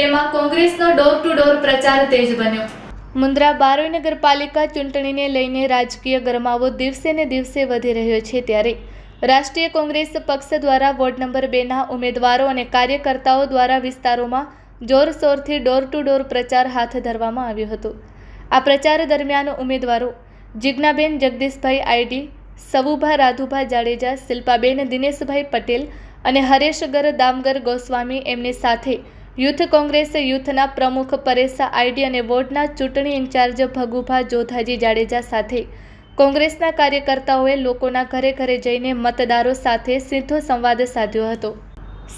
માં કોંગ્રેસનો door to door પ્રચાર તેજ બન્યો। મુન્દ્રા બારોઈ નગરપાલિકા ચૂંટણીને લઈને રાજકીય ગરમાવો દિવસે ને દિવસે વધી રહ્યો છે, ત્યારે રાષ્ટ્રીય કોંગ્રેસ પક્ષ દ્વારા વોર્ડ નંબર 2ના ઉમેદવારો અને કાર્યકર્તાઓ દ્વારા વિસ્તારોમાં જોરશોરથી ડોર ટુ ડોર પ્રચાર હાથ ધરવામાં આવ્યો હતો। આ પ્રચાર દરમિયાન ઉમેદવારો જિજ્ઞાબેન જગદીશભાઈ આઈડી, સવુભા રાધુભા જાડેજા, શિલ્પાબેન દિનેશભાઈ પટેલ અને હરેશગર દામગર ગોસ્વામી, એમની સાથે યુથ કોંગ્રેસ યુથના પ્રમુખ પરેશ આઈડી અને વોર્ડના ચૂંટણી ઇન્ચાર્જ ભગુભા જોધાજી જાડેજા સાથે કોંગ્રેસના કાર્યકર્તાઓએ લોકોના ઘરે ઘરે જઈને મતદારો સાથે સીધો સંવાદ સાધ્યો હતો।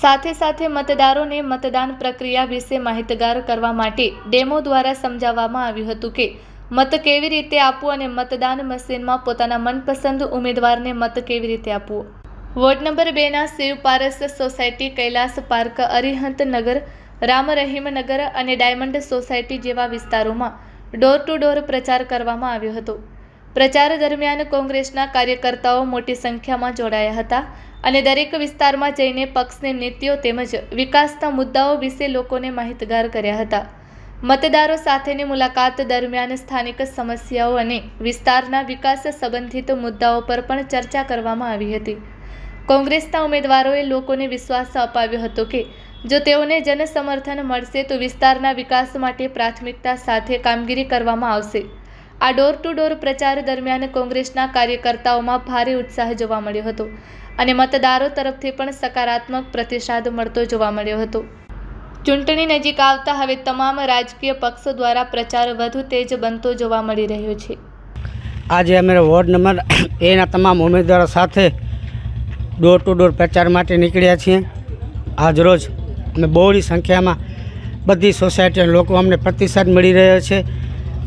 સાથે સાથે મતદારોને મતદાન પ્રક્રિયા વિશે માહિતગાર કરવા માટે ડેમો દ્વારા સમજાવવામાં આવ્યું હતું કે મત કેવી રીતે આપવું અને મતદાન મશીનમાં પોતાના મનપસંદ ઉમેદવારને મત કેવી રીતે આપવો। વોર્ડ નંબર 2ના શિવ પારસ સોસાયટી, કૈલાસ પાર્ક, અરિહંત નગર, રામ રહીમ નગર અને ડાયમંડ સોસાયટી જેવા વિસ્તારોમાં ડોર ટુ ડોર પ્રચાર કરવામાં આવ્યો હતો। પ્રચાર દરમિયાન કોંગ્રેસના કાર્યકર્તાઓ મોટી સંખ્યામાં જોડાયા હતા અને દરેક વિસ્તારમાં જઈને પક્ષની નીતિઓ તેમજ વિકાસના મુદ્દાઓ વિશે લોકોને માહિતગાર કર્યા હતા। મતદારો સાથેની મુલાકાત દરમિયાન સ્થાનિક સમસ્યાઓ અને વિસ્તારના વિકાસ સંબંધિત મુદ્દાઓ પર પણ ચર્ચા કરવામાં આવી હતી। કોંગ્રેસના ઉમેદવારોએ લોકોને વિશ્વાસ અપાવ્યો હતો કે જો તેઓને જન સમર્થન મળશે તો વિસ્તારના વિકાસ માટે પ્રાથમિકતા સાથે કામગીરી કરવામાં આવશે। આ ડોર ટુ ડોર પ્રચાર દરમિયાન કોંગ્રેસના કાર્યકર્તાઓમાં ભારે ઉત્સાહ જોવા મળ્યો હતો અને મતદારો તરફથી પણ સકારાત્મક પ્રતિસાદ મળતો જોવા મળ્યો હતો। ચૂંટણી નજીક આવતા હવે તમામ રાજકીય પક્ષો દ્વારા પ્રચાર વધુ તેજ બનતો જોવા મળી રહ્યો છે। આજે અમે વોર્ડ નંબર 2ના તમામ ઉમેદવારો સાથે ડોર ટુ ડોર પ્રચાર માટે નીકળ્યા છીએ। આજરોજ અમે બહોળી સંખ્યામાં બધી સોસાયટીના લોકો અમને પ્રતિસાદ મળી રહ્યો છે।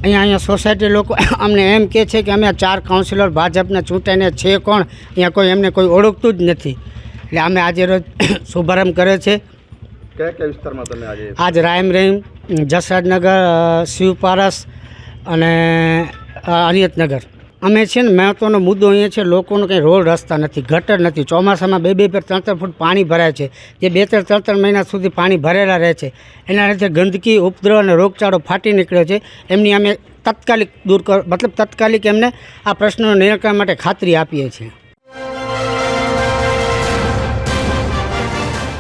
અહીંયા સોસાયટી લોકો અમને એમ કહે છે કે અમે 4 કાઉન્સિલર ભાજપના ચૂંટાઈને છે કોણ, અહીંયા કોઈ એમને કોઈ ઓળખતું જ નથી। એટલે અમે આજે રોજ શુભારંભ કરે છે। કયા વિસ્તારમાં તમે આજ રામ રહીમ, જસરાજનગર, શિવ પારસ અને અનિયતનગર અમે છે ને મહત્વનો મુદ્દો અહીંયા છે, લોકોનો કંઈ રોડ રસ્તા નથી, ગટર નથી। ચોમાસામાં 2-2 ફૂટ 3-3 ફૂટ પાણી ભરાય છે, જે 2-3 મહિના સુધી પાણી ભરેલા રહે છે। એના લીધે ગંદકી, ઉપદ્રવ અને રોગચાળો ફાટી નીકળ્યો છે। એમની અમે તાત્કાલિક એમને આ પ્રશ્નનું નિરાકરણ માટે ખાતરી આપીએ છીએ।